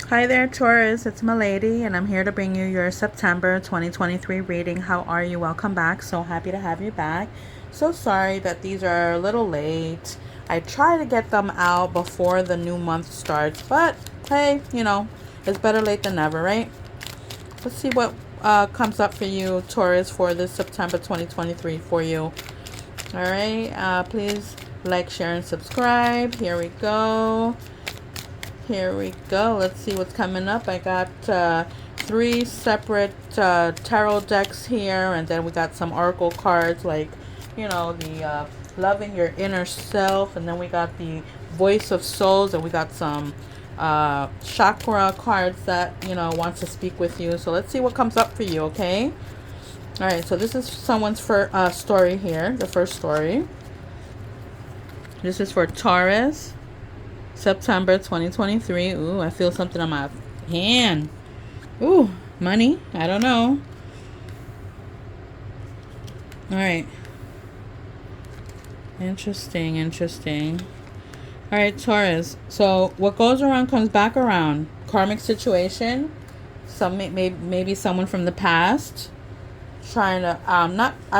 Hi there, Taurus. It's Milady, and I'm here to bring you your September 2023 reading. How are you? Welcome back. So happy to have you back. So sorry that these are a little late. I try to get them out before the new month starts, but hey, it's better late than never, right? Let's see what comes up for you, Taurus, for this September 2023 for you. All right. Please like, share, and subscribe. Here we go. Let's see what's coming up. I got three separate tarot decks here, and then we got some oracle cards like, the loving your inner self, and then we got the voice of souls, and we got some chakra cards that, wants to speak with you. So let's see what comes up for you, okay? All right, so this is someone's story here, the first story. This is for Taurus. September 2023. Ooh, I feel something on my hand. Ooh, money. I don't know. All right. Interesting. All right, Taurus. So what goes around comes back around. Karmic situation. Maybe someone from the past trying to I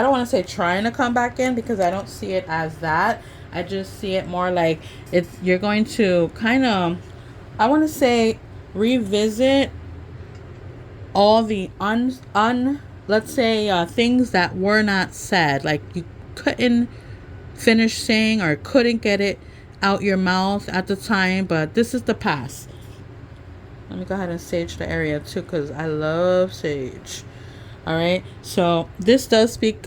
don't want to say trying to come back in, because I don't see it as that. I just see it more like you're going to kind of, I want to say, revisit all the let's say things that were not said, like you couldn't finish saying or couldn't get it out your mouth at the time, but this is the past. Let me go ahead and sage the area too, because I love sage. All right, so this does speaks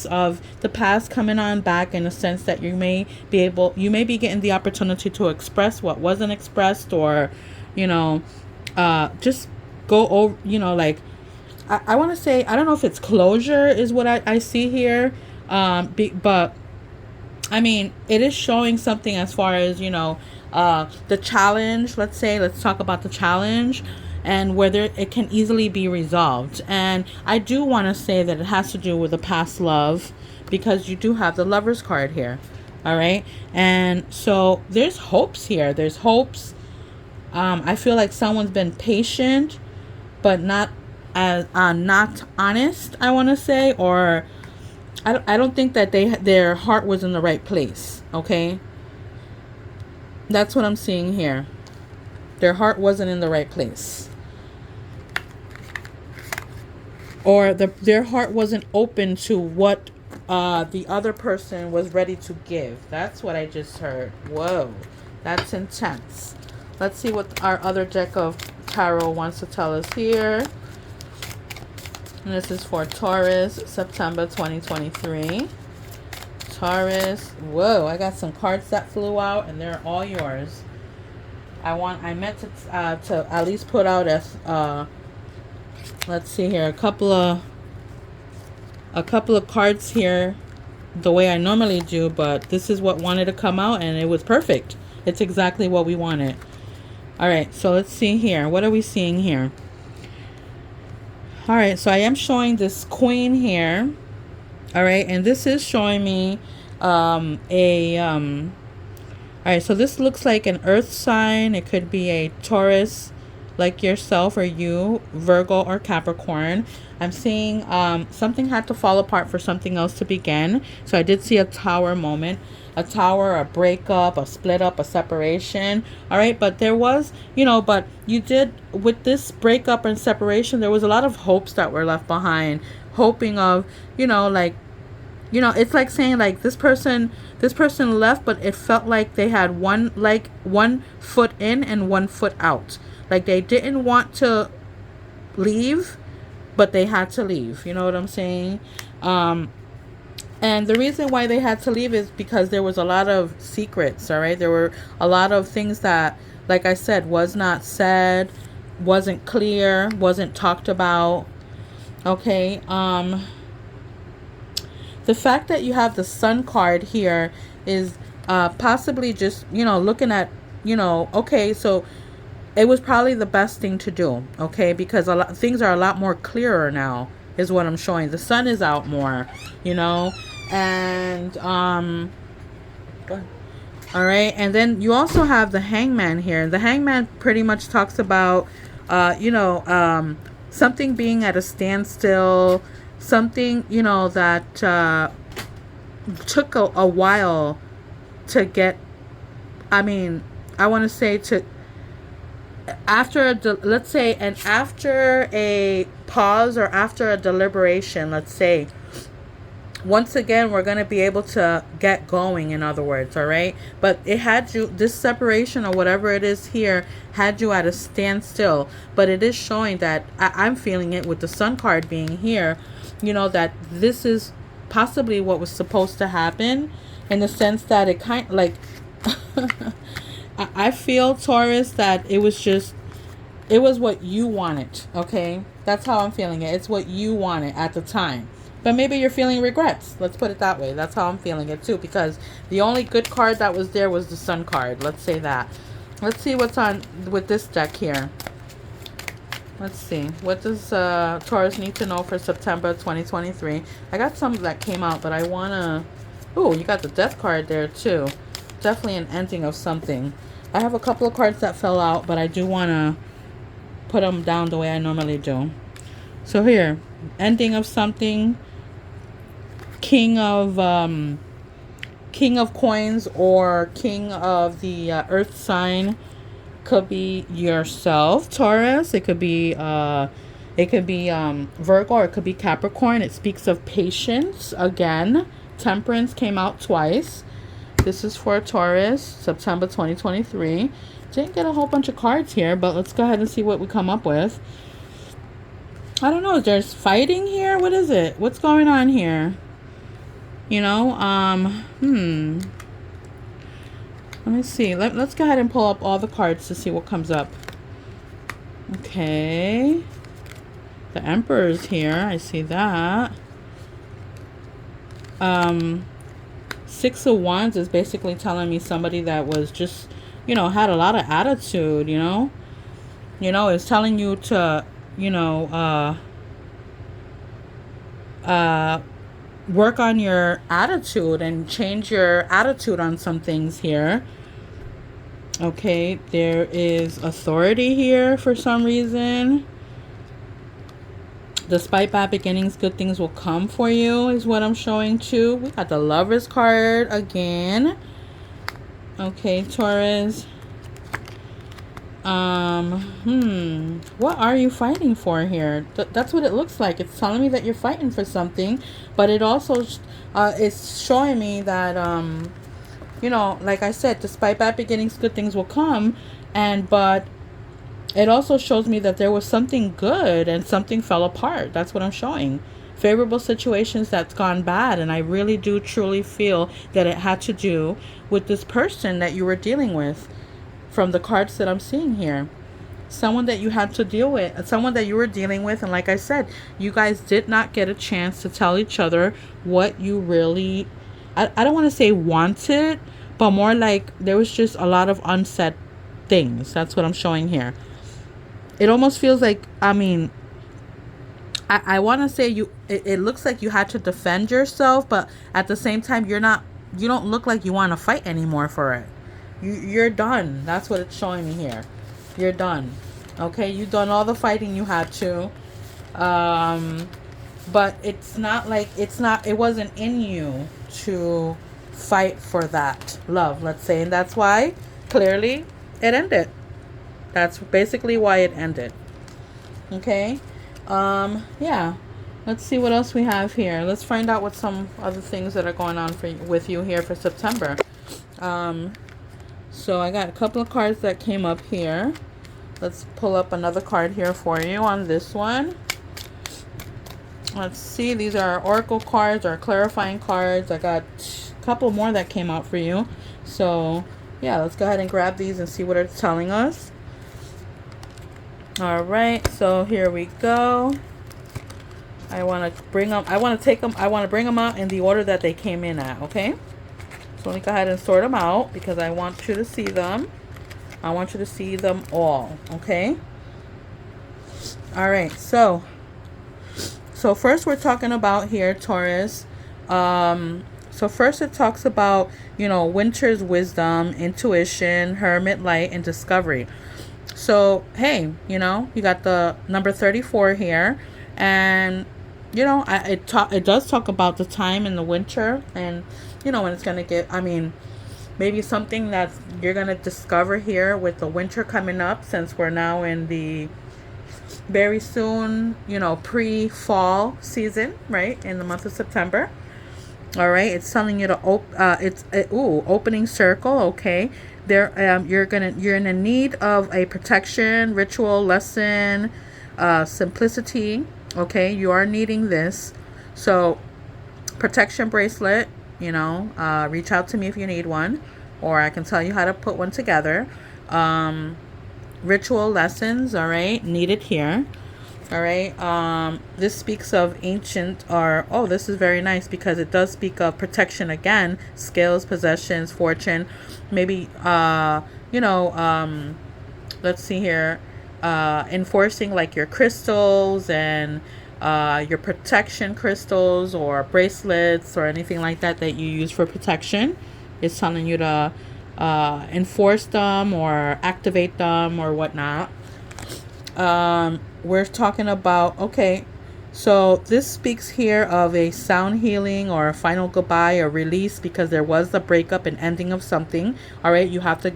of the past coming on back, in a sense that you may be getting the opportunity to express what wasn't expressed, or just go over, like I want to say, I don't know if it's closure is what I see here, but I mean, it is showing something as far as the challenge. Let's talk about the challenge and whether it can easily be resolved. And I do want to say that it has to do with a past love, because you do have the Lover's card here. All right. And so there's hopes here. There's hopes. I feel like someone's been patient, but not not honest, I want to say, or I don't think that their heart was in the right place. Okay. That's what I'm seeing here. Their heart wasn't in the right place. Or their heart wasn't open to what the other person was ready to give. That's what I just heard. Whoa, that's intense. Let's see what our other deck of tarot wants to tell us here. And this is for Taurus, September 2023. Taurus. Whoa, I got some cards that flew out, and they're all yours. I meant to at least put out as let's see here, a couple of cards here the way I normally do, but this is what wanted to come out, and it was perfect. It's exactly what we wanted. All right, so let's see here. What are we seeing here? All right, so I am showing this queen here. All right, and this is showing me all right, so this looks like an earth sign. It could be a Taurus, like yourself, or you, Virgo or Capricorn. I'm seeing something had to fall apart for something else to begin. So I did see a tower moment, a tower, a breakup, a split up, a separation. All right, but there was, but you did, with this breakup and separation, there was a lot of hopes that were left behind, hoping of, it's like saying, like, this person left, but it felt like they had one foot in and one foot out. Like, they didn't want to leave, but they had to leave. You know what I'm saying? And the reason why they had to leave is because there was a lot of secrets, all right? There were a lot of things that, like I said, was not said, wasn't clear, wasn't talked about. Okay? The fact that you have the Sun card here is possibly just, looking at, okay, so it was probably the best thing to do, okay? Because things are a lot more clearer now, is what I'm showing. The sun is out more, and go ahead. All right, and then you also have the Hangman here. The Hangman pretty much talks about, something being at a standstill, something, that took a while to get. I mean, I want to say to let's say, and after a pause or after a deliberation, let's say, once again we're going to be able to get going, in other words. All right, but it had you, this separation or whatever it is here, had you at a standstill. But it is showing that I'm feeling it with the Sun card being here, that this is possibly what was supposed to happen, in the sense that it kind of like I feel, Taurus, that it was what you wanted. Okay, that's how I'm feeling it. It's what you wanted at the time. But maybe you're feeling regrets. Let's put it that way. That's how I'm feeling it too, because the only good card that was there was the Sun card. Let's say that. Let's see what's on with this deck here. Let's see. What does Taurus need to know for September 2023? I got some that came out, but I want to... Oh, you got the Death card there too. Definitely an ending of something. I have a couple of cards that fell out, but I do want to put them down the way I normally do. So here, ending of something, king of coins, or king of the earth sign. Could be yourself, Taurus. It could be Virgo, or it could be Capricorn. It speaks of patience again. Temperance came out twice. This is for Taurus, September 2023. Didn't get a whole bunch of cards here, but let's go ahead and see what we come up with. I don't know. There's fighting here. What is it? What's going on here? Let me see. Let's go ahead and pull up all the cards to see what comes up. Okay. The Emperor's here. I see that. Six of Wands is basically telling me somebody that was just, had a lot of attitude, it's telling you to, work on your attitude and change your attitude on some things here. Okay, there is authority here for some reason. Despite bad beginnings, good things will come for you, is what I'm showing too. We got the Lover's card again. Okay, Taurus. What are you fighting for here? That's what it looks like. It's telling me that you're fighting for something, but it also is showing me that like I said, despite bad beginnings, good things will come. But it also shows me that there was something good and something fell apart. That's what I'm showing. Favorable situations that's gone bad, and I really do truly feel that it had to do with this person that you were dealing with, from the cards that I'm seeing here. Someone that you had to deal with, someone that you were dealing with, and like I said, you guys did not get a chance to tell each other what you really, I don't want to say wanted, but more like there was just a lot of unsaid things. That's what I'm showing here. It almost feels like, I want to say it looks like you had to defend yourself, but at the same time, you don't look like you want to fight anymore for it. You're done. That's what it's showing me here. You're done. Okay, you've done all the fighting you had to. But it's not like, it wasn't in you to fight for that love, let's say. And that's why, clearly, it ended. That's basically why it ended. Okay. Yeah. Let's see what else we have here. Let's find out what some other things that are going on with you here for September. So I got a couple of cards that came up here. Let's pull up another card here for you on this one. Let's see. These are oracle cards or clarifying cards. I got a couple more that came out for you. So yeah, let's go ahead and grab these and see what it's telling us. All right, so here we go. I want to bring them out in the order that they came in at, okay? So let me go ahead and sort them out because I want you to see them. I want you to see them all, okay? All right, so first we're talking about here, Taurus. So So first it talks about, winter's wisdom, intuition, hermit light, and discovery. So, hey, you got the number 34 here. And, it does talk about the time in the winter and, when it's going to get, maybe something that you're going to discover here with the winter coming up, since we're now in the very soon, pre-fall season, right? In the month of September. All right, it's telling you to opening circle. Okay, there you're in a need of a protection ritual lesson, simplicity. Okay, you are needing this. So protection bracelet. Reach out to me if you need one, or I can tell you how to put one together. Ritual lessons. All right, needed here. All right. This speaks of ancient, or this is very nice because it does speak of protection again, skills, possessions, fortune. Maybe let's see here, enforcing like your crystals and your protection crystals or bracelets or anything like that you use for protection. It's telling you to enforce them or activate them or whatnot. We're talking about, so this speaks here of a sound healing or a final goodbye or release, because there was the breakup and ending of something. All right, you have to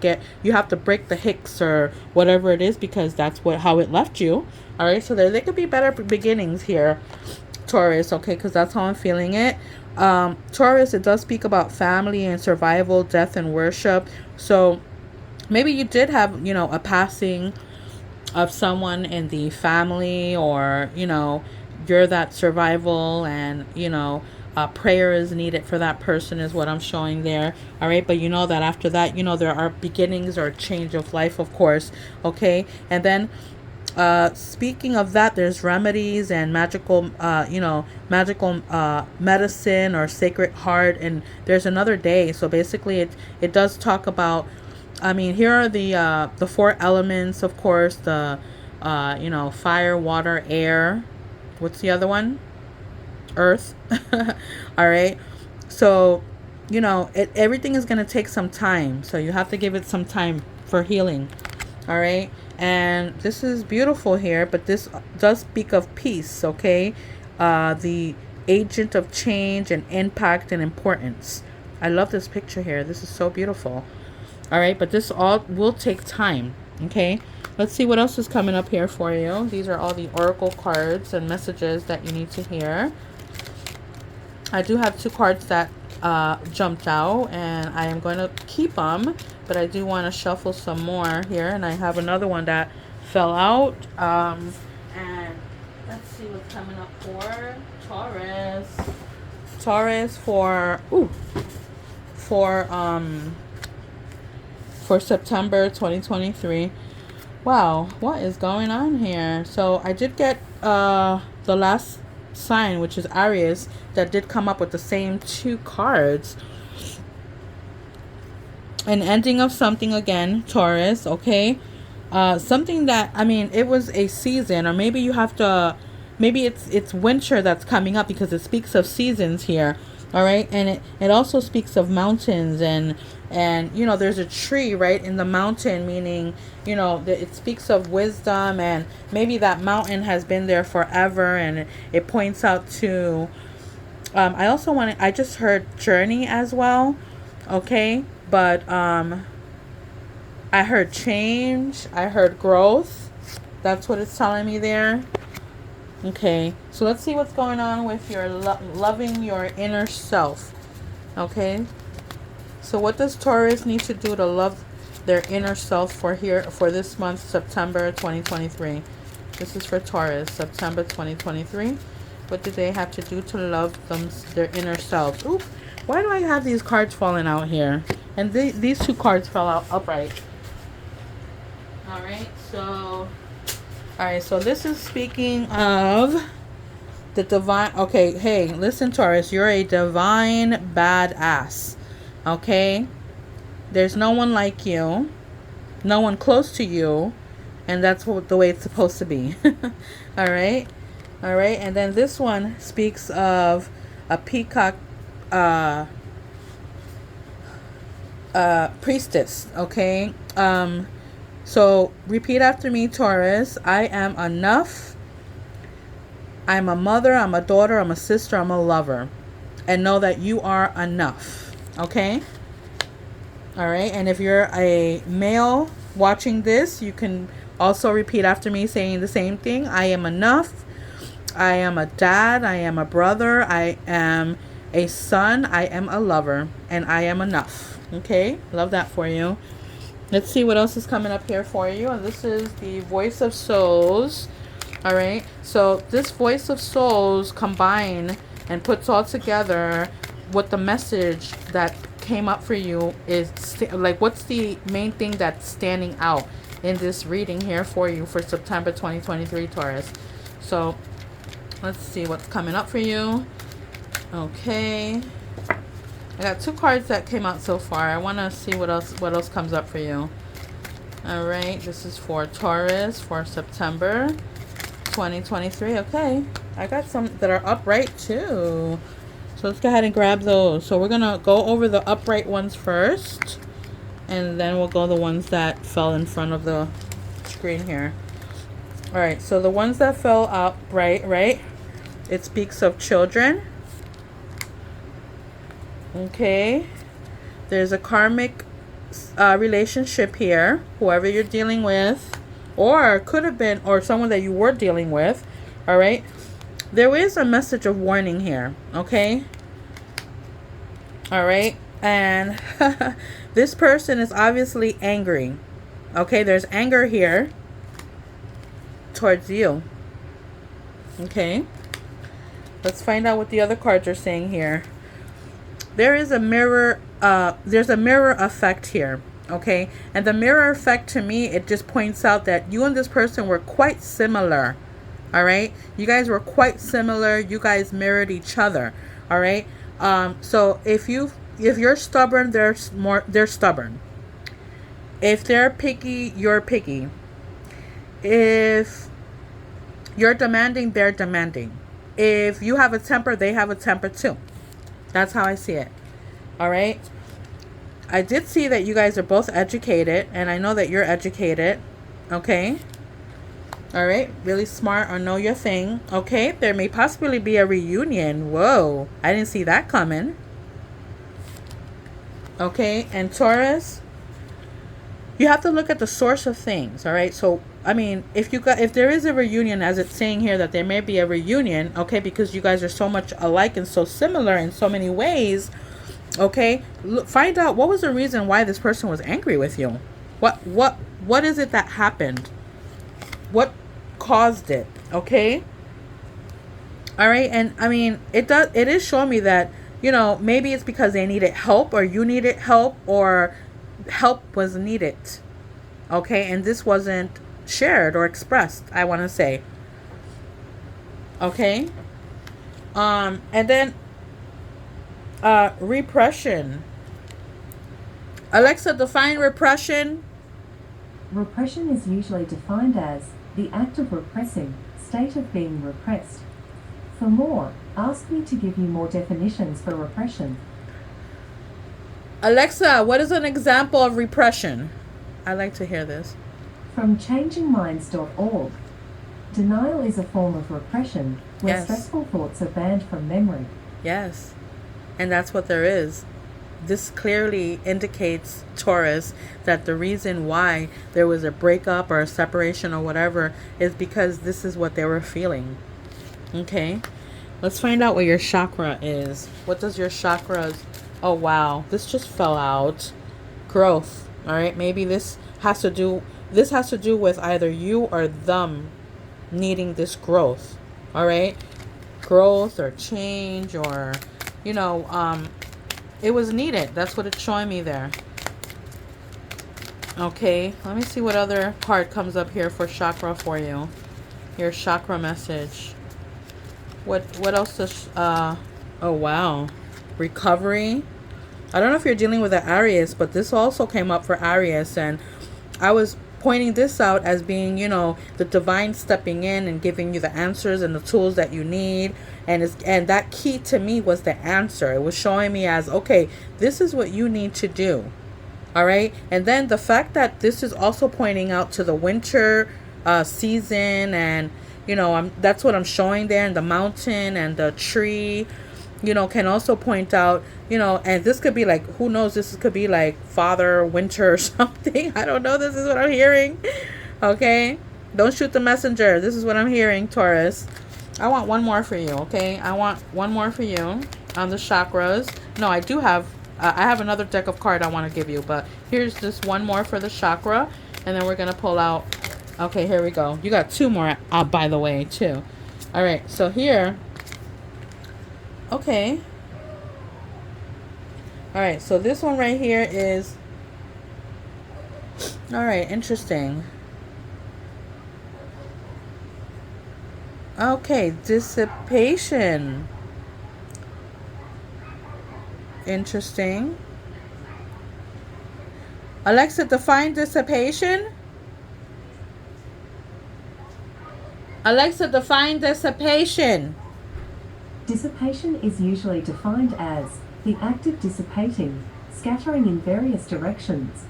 break the hicks or whatever it is, because that's how it left you. All right, so there could be better beginnings here, Taurus. Okay, because that's how I'm feeling it. Taurus, it does speak about family and survival, death and worship. So maybe you did have, a passing of someone in the family, or you're that survival, and prayer is needed for that person, is what I'm showing there. All right, but that after that, there are beginnings or change of life, of course. Okay, and then speaking of that, there's remedies and magical medicine or sacred heart, and there's another day. So basically it does talk about, here are the four elements, of course, the fire, water, air. What's the other one? Earth. All right. So, everything is going to take some time. So you have to give it some time for healing. All right. And this is beautiful here, but this does speak of peace. Okay. The agent of change and impact and importance. I love this picture here. This is so beautiful. All right, but this all will take time. Okay, let's see what else is coming up here for you. These are all the oracle cards and messages that you need to hear. I do have two cards that jumped out, and I am going to keep them, but I do want to shuffle some more here, and I have another one that fell out. And let's see what's coming up for Taurus. Taurus for September 2023. Wow, what is going on here? So I did get the last sign, which is Aries, that did come up with the same two cards. An ending of something again, Taurus. Okay, something that, it was a season, or maybe you have to, maybe it's winter that's coming up, because it speaks of seasons here. All right, and it also speaks of mountains, and there's a tree right in the mountain, meaning it speaks of wisdom, and maybe that mountain has been there forever, and it points out to I just heard journey as well. Okay, but I heard change, I heard growth. That's what it's telling me there. Okay, so let's see what's going on with your loving your inner self. Okay, so what does Taurus need to do to love their inner self for this month, September 2023? This is for Taurus, September 2023. What do they have to do to love their inner selves? Ooh, why do I have these cards falling out here? And these two cards fell out upright. All right, so this is speaking of the divine. Okay, hey, listen, Taurus, you're a divine badass. Okay, there's no one like you, no one close to you, and that's the way it's supposed to be. All right, and then this one speaks of a peacock Priestess. Okay. So repeat after me, Taurus. I am enough. I'm a mother, I'm a daughter, I'm a sister, I'm a lover. And know that you are enough. Okay? All right. And if you're a male watching this, you can also repeat after me saying the same thing. I am enough. I am a dad. I am a brother. I am a son. I am a lover. And I am enough. Okay? Love that for you. Let's see what else is coming up here for you. And this is the Voice of Souls. All right. So this Voice of Souls combine and puts all together what the message that came up for you is. Like, what's the main thing that's standing out in this reading here for you for September 2023, Taurus? So let's see what's coming up for you. Okay. I got 2 cards that came out so far. I want to see what else comes up for you. All right. This is for Taurus for September 2023. Okay. I got some that are upright too. So let's go ahead and grab those. So we're going to go over the upright ones first. And then we'll go the ones that fell in front of the screen here. All right. So the ones that fell upright, right? It speaks of children. Okay. There's a karmic relationship here. Whoever you're dealing with. Or could have been, or someone that you were dealing with. All right. There is a message of warning here. Okay. All right. And this person is obviously angry. Okay. There's anger here towards you. Okay. Let's find out what the other cards are saying here. There is a mirror, there's a mirror effect here, okay? And the mirror effect, to me, it just points out that you and this person were quite similar, all right? You guys were quite similar. You guys mirrored each other, all right? So if you're stubborn, they're stubborn. If they're picky, you're picky. If you're demanding, they're demanding. If you have a temper, they have a temper too. That's how I see it. All right. I did see that you guys are both educated, and I know that you're educated. Okay. All right. Really smart or know your thing. Okay. There may possibly be a reunion. Whoa. I didn't see that coming. Okay. And Taurus, you have to look at the source of things. All right. So, I mean, if there is a reunion, as it's saying here that there may be a reunion, okay, because you guys are so much alike and so similar in so many ways, okay, find out what was the reason why this person was angry with you. What is it that happened? What caused it? Okay. All right. And I mean, it is showing me that, you know, maybe it's because they needed help, or you needed help, or help was needed. Okay. And this wasn't shared or expressed, I want to say. Okay. And then repression. Alexa, define repression. Repression is usually defined as the act of repressing, state of being repressed. For more, ask me to give you more definitions for repression. Alexa, what is an example of repression? I'd like to hear this. From changingminds.org. Denial is a form of repression where stressful thoughts are banned from memory. Yes. And that's what there is. This clearly indicates, Taurus, that the reason why there was a breakup or a separation or whatever is because this is what they were feeling. Okay. Let's find out what your chakra is. What does your chakras... Oh, wow. This just fell out. Growth. All right. Maybe this has to do with either you or them needing this growth. All right. Growth or change, or, you know, it was needed. That's what it's showing me there. Okay. Let me see what other card comes up here for chakra for you. Your chakra message. What else does, oh, wow. Recovery. I don't know if you're dealing with an Aries, but this also came up for Aries, and I was pointing this out as being, you know, the divine stepping in and giving you the answers and the tools that you need, and that key to me was the answer. It was showing me as, okay, this is what you need to do. All right. And then the fact that this is also pointing out to the winter season, and that's what I'm showing there, and the mountain and the tree, can also point out, and this could be like, who knows, this could be like Father Winter or something. I don't know. This is what I'm hearing. Okay. Don't shoot the messenger. This is what I'm hearing, Taurus. I want one more for you. Okay. I want one more for you on the chakras. No, I have another deck of cards I want to give you, but here's just one more for the chakra, and then we're going to pull out. Okay, here we go. You got two more, by the way, too. All right, so here. Okay. All right, so this one right here is. All right, interesting. Okay, dissipation. Interesting. Alexa, define dissipation. Alexa, define dissipation. Dissipation is usually defined as the act of dissipating, scattering in various directions.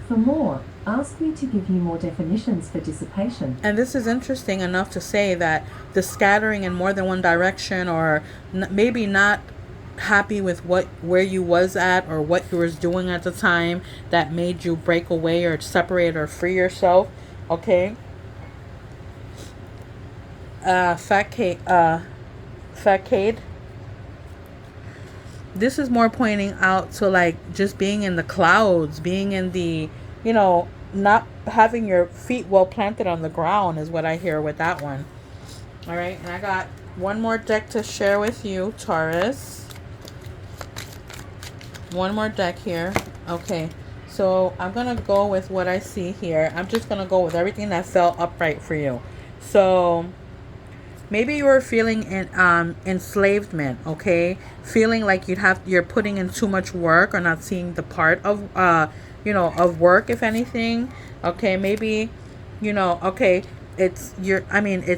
For more, ask me to give you more definitions for dissipation. And this is interesting enough to say that the scattering in more than one direction, or maybe not happy with where you was at or what you was doing at the time, that made you break away or separate or free yourself. Okay. Facade. This is more pointing out to like just being in the clouds, being in the, not having your feet well planted on the ground is what I hear with that one. All right, and I got one more deck to share with you, Taurus. One more deck here. Okay, so I'm gonna go with what I see here. I'm just gonna go with everything that fell upright for you. So maybe you were feeling enslavement, okay? Feeling like you're putting in too much work, or not seeing the part of of work, if anything. Okay, maybe okay, it's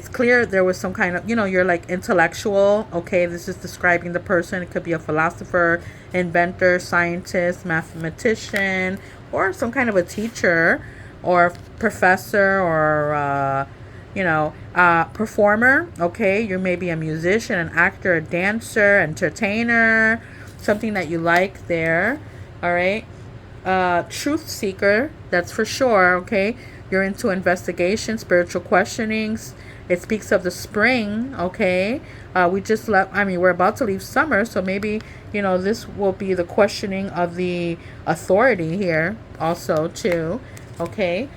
clear there was some kind of, you're like intellectual, okay? This is describing the person. It could be a philosopher, inventor, scientist, mathematician, or some kind of a teacher or professor, or performer. Okay, you may be a musician, an actor, a dancer, entertainer, something that you like there. All right. Truth seeker, that's for sure. Okay, you're into investigation, spiritual questionings. It speaks of the spring. Okay, we're about to leave summer, so maybe this will be the questioning of the authority here also too. Okay.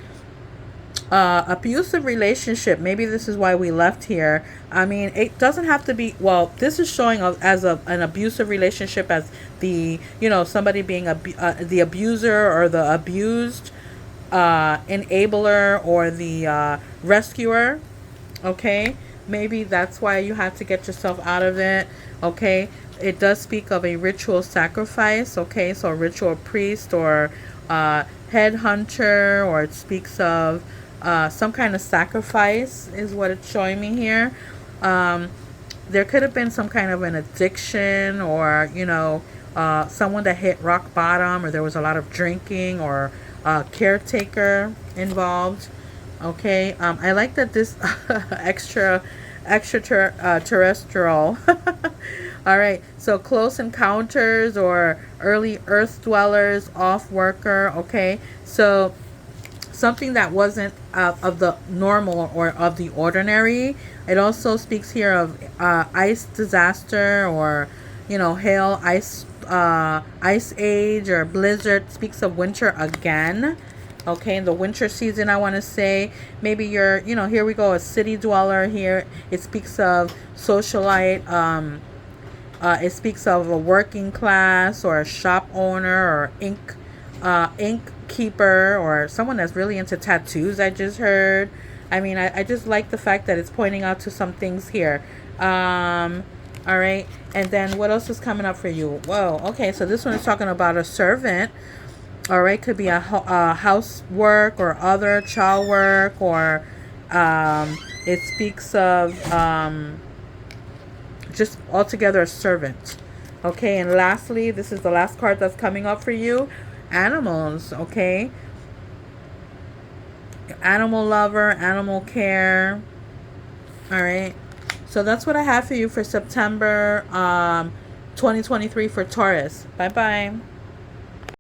Abusive relationship. Maybe this is why we left here. I mean, it doesn't have to be. Well, this is showing as an abusive relationship as the somebody being the abuser or the abused, enabler, or the rescuer. Okay, maybe that's why you have to get yourself out of it. Okay, it does speak of a ritual sacrifice. Okay, so a ritual priest or headhunter, or it speaks of some kind of sacrifice is what it's showing me here. There could have been some kind of an addiction, or someone that hit rock bottom, or there was a lot of drinking, or caretaker involved. Okay, I like that this terrestrial. All right, so close encounters, or early earth dwellers, off worker. Okay, so something that wasn't of the normal or of the ordinary. It also speaks here of ice disaster, or hail, ice age, or blizzard. Speaks of winter again. Okay, in the winter season, I want to say maybe you're here we go, a city dweller here. It speaks of socialite. It speaks of a working class, or a shop owner, or ink keeper, or someone that's really into tattoos. I just heard. I mean, I just like the fact that it's pointing out to some things here. All right, and then what else is coming up for you? Whoa, okay, so this one is talking about a servant. All right, could be a housework, or other child work, or it speaks of just altogether a servant. Okay, and lastly, this is the last card that's coming up for you. animals, okay? Animal lover, animal care. All right. So that's what I have for you for September 2023 for Taurus. Bye-bye.